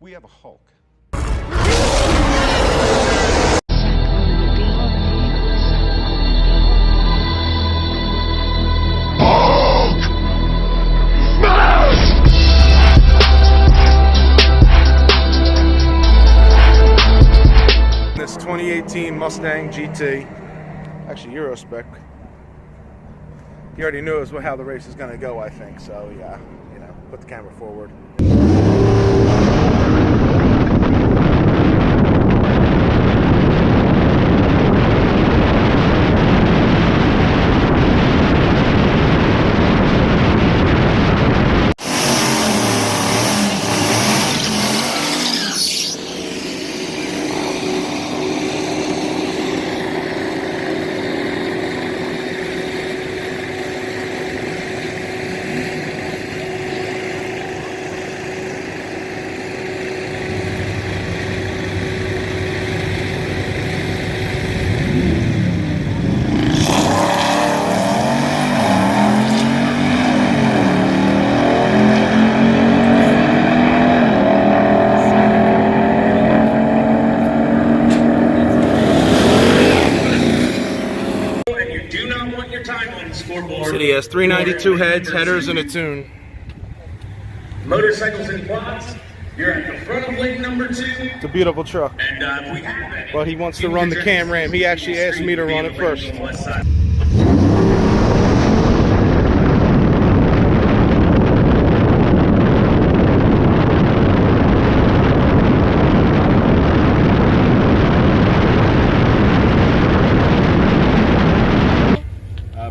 We have a Hulk. This 2018 Mustang GT, actually Euro spec. You already knew how the race is going to go, I think. So yeah, you know, put the camera forward. City has 392 heads, headers, and a tune. Motorcycles and quads, you're at the front of lane number 2. It's a beautiful truck. And we have it. But he wants to run the cam ram. He actually asked me to run it first.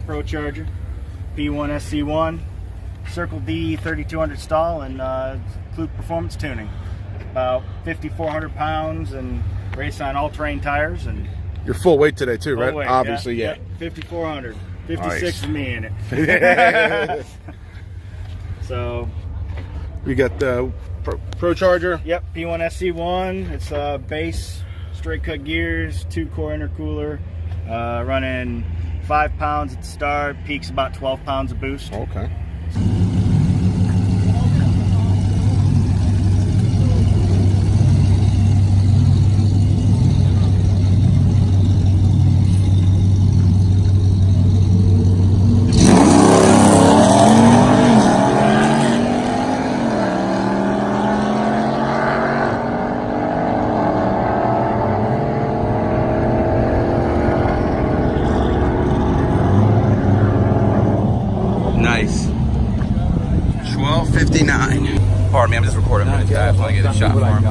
Procharged P1 SC1 Circle D 3200 stall and Guage Performance tuning. About 5,400 pounds and race on all-terrain tires. And you're full weight today too, right? Weight, obviously, yeah. 5,400. 56 nice. is me in it. So we got the Procharged. Yep, P1 SC1. It's base straight cut gears, 2-core intercooler, running 5 pounds at the start, peaks about 12 pounds of boost. Okay. Nice. 12:59. Pardon me, I'm just recording. I just want to get a shot for him.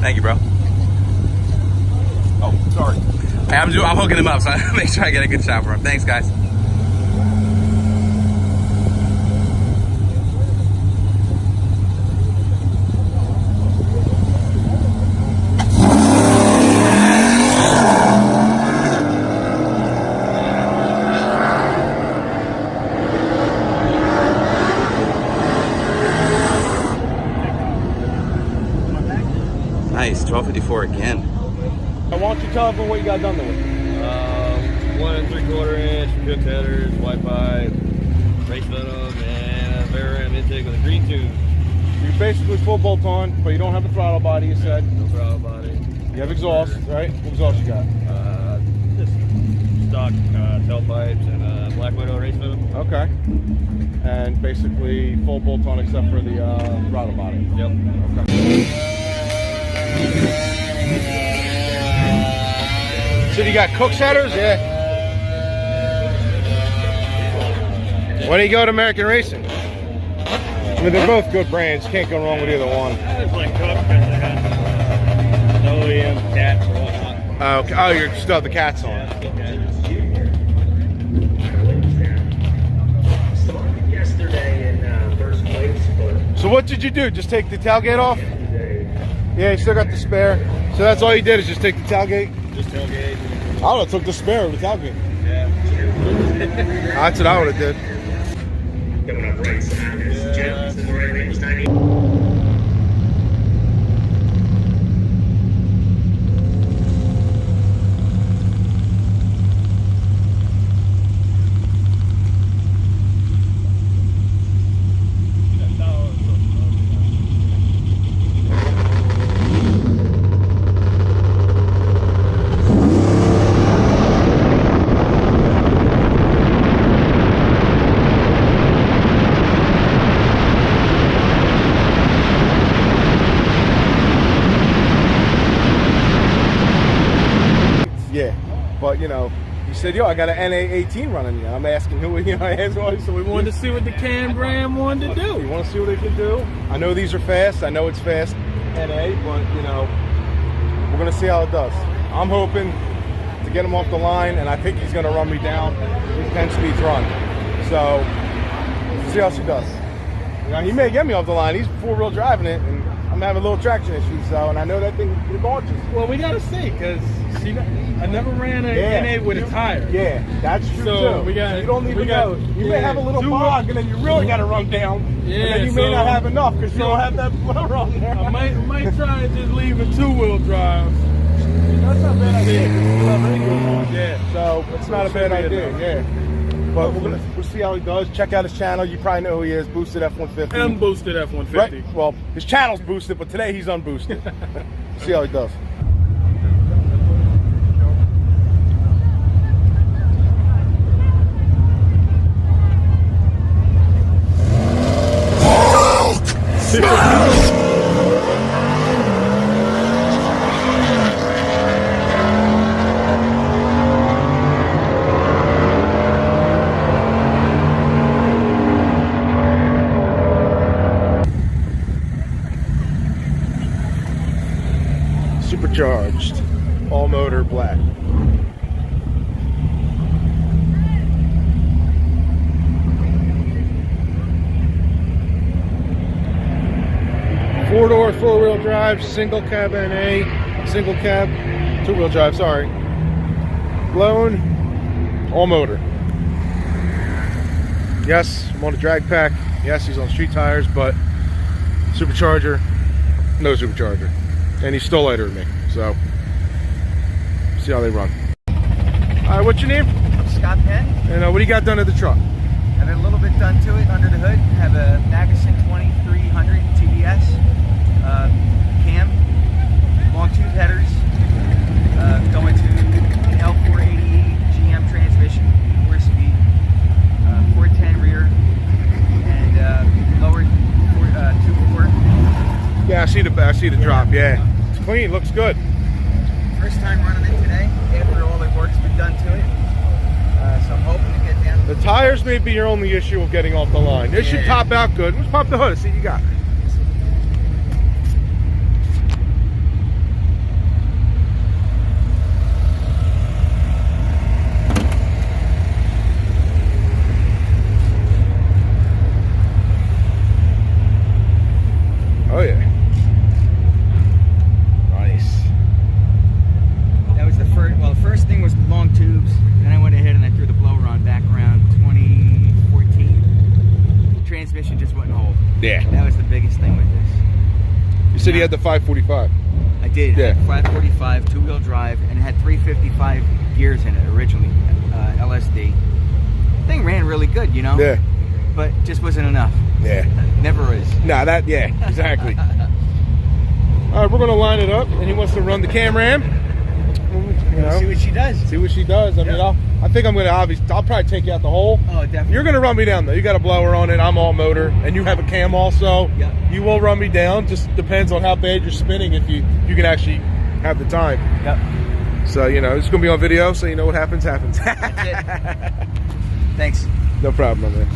Thank you, bro. Oh, sorry. Hey, I'm hooking him up, so I make sure I get a good shot for him. Thanks, guys. Nice, 12:54 again. Why don't you tell everyone what you got done with? 1 3/4 inch fixed headers, white pipe, race venom, and a Veram intake with a green tube. You're basically full bolt on, but you don't have the throttle body, you said. No throttle body. You have exhaust, right? What exhaust you got? Just stock tailpipes and Black Widow race venom. Okay. And basically full bolt on except for the throttle body. Yep. Okay. So you got Cook's headers? Yeah. Why do you go to American Racing? I mean, they're both good brands. Can't go wrong with either one. I just like Cook because they got the OEM cats or whatnot. Okay. Oh, you still have the cats on. So what did you do? Just take the tailgate off? Yeah, you still got the spare. So that's all you did is just take the tailgate? Just tailgate. I would have took the spare of the tailgate. Yeah. That's what I would have did. Coming up right side, there's Jim's in the right range, 90. said, yo, I got an NA18 running. I'm asking who, I asked, So we wanted to see what the Cam brand wanted to do. You want to see what they can do? I know these are fast. I know it's fast NA, but, we're going to see how it does. I'm hoping to get him off the line, and I think he's going to run me down. These 10 speeds run. So, see how she does. He may get me off the line. He's four-wheel driving it, and I'm having a little traction issue, and I know that thing is gorgeous. Well, we got to see, because I never ran an NA with a tire. Yeah, that's true, so too. We got, so you don't even know. You may have a little fog, and then you really got to run down. Yeah, and then you may not have enough, because you don't have that blower on there. I might try and just leave a two-wheel drive. That's not a bad idea. Yeah. So, it's not a bad idea, yeah. But we'll see how he does. Check out his channel. You probably know who he is. Boosted F-150. Unboosted F-150. Right. Well, his channel's boosted, but today he's unboosted. See how he does. Supercharged, all motor black. Four-door, four-wheel drive, single cab NA, single cab, two-wheel drive, sorry. Blown, all motor. Yes, I'm on a drag pack. Yes, he's on street tires, but supercharger, no supercharger. And he's still lighter than me, so see how they run. All right, what's your name? I'm Scott Penn. And what do you got done to the truck? Have a little bit done to it under the hood. Have a Magasin 2300 TBS, cam, long tube headers, going to L480 GM transmission, 4-speed, 410 rear, and lower 2.4. Yeah, I see the drop. Yeah, it's clean. Looks good. First time running it today after all the work's been done to it. So I'm hoping to get down. The tires may be your only issue of getting off the line. They should pop out good. Let's pop the hood. See what you got. Oh yeah. Nice. That was the first. Well, the first thing was long tubes. Then I went ahead and I threw the blower on back around 2014. Transmission just wouldn't hold. Yeah. That was the biggest thing with this. You said you had the 545. I did. Yeah. 545 two-wheel drive, and it had 355 gears in it originally, LSD. Thing ran really good, Yeah. but just wasn't enough. Yeah. Never is. Nah, yeah, exactly. All right, we're gonna line it up, and he wants to run the cam ram. See what she does. See what she does. I mean, I think I'm gonna I'll probably take you out the hole. Oh, definitely. You're gonna run me down though. You got a blower on it. I'm all motor, and you have a cam also. Yep. You will run me down. Just depends on how bad you're spinning. If you can actually have the time. Yep. So it's gonna be on video, so you know what happens. That's it. Thanks. No problem, my man.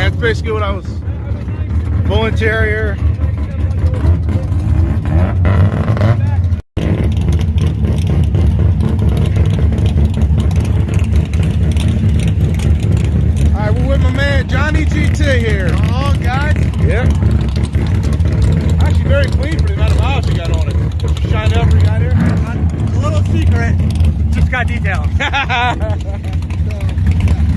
that's basically what I was. Bull interior. Alright, we're with my man Johnny GT here. Oh, guys. Yep. Actually very clean for the amount of miles you got on it. Put your shine up you got here. A little secret. Just got details.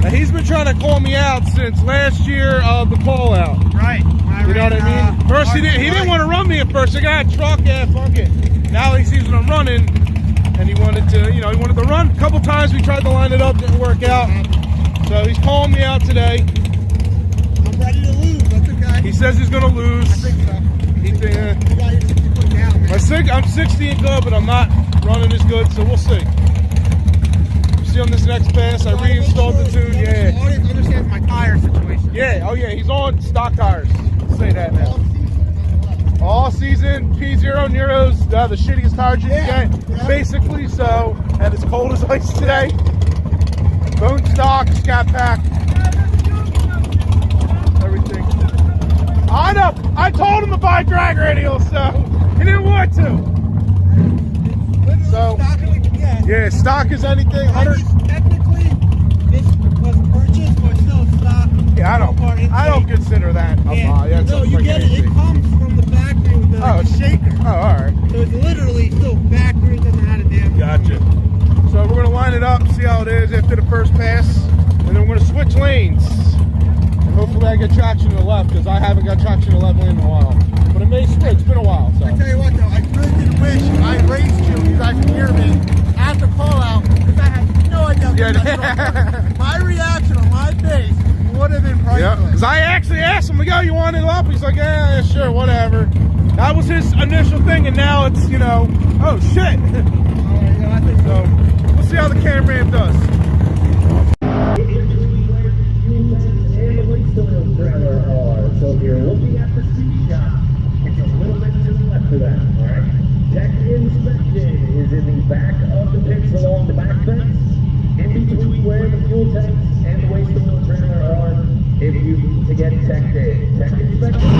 Now he's been trying to call me out since last year of the call out. Right. You know what I mean? First he didn't want to run me at first. I got a truck, yeah, fuck it. Now he sees what I'm running and he wanted to, you know, he wanted to run. A couple times we tried to line it up, didn't work out. So he's calling me out today. I'm ready to lose. That's okay. He says he's gonna lose. I think so. He think, You got your 60 foot down, man. I'm 60 and good, but I'm not running as good, so we'll see. You see on this next pass, I reinstalled the tune, yeah. The audience understands my tire situation. Yeah, oh yeah, he's on stock tires. Let's say that now. All season, P0 Nero's the shittiest tires you can get, basically, so, and it's cold as ice today. Bone stock, scat pack, everything. I know, I told him to buy drag radials, so he didn't want to. So, yeah, stock is anything, 100. Technically, this was purchased, but still stock. Yeah, I don't consider that a buy. Yeah, no, you get it. It comes from the factory with the shaker. Oh, all right. So it's literally still factory. It doesn't have a damn. Gotcha. So we're gonna line it up, see how it is after the first pass, and then we're gonna switch lanes. And hopefully I get traction to the left because I haven't got traction to the left lane in a while. But it may switch. It's been a while. So. I tell you what, though, I really did wish I raced you guys could hear me at the call out because I had no idea. Yeah. My reaction on my face would have been priceless. Yeah, because I actually asked him, we go, you want it up? He's like, yeah, sure, whatever. That was his initial thing, and now it's, you know, oh shit. So we'll see how the Camram does. So if you're looking at the C shop, it's a little bit to the left of that, all right? Tech inspection is in the back of the pits along the back fence, in between where the fuel tanks and the waste oil trailer are, if you need to get tech in. Tech inspection.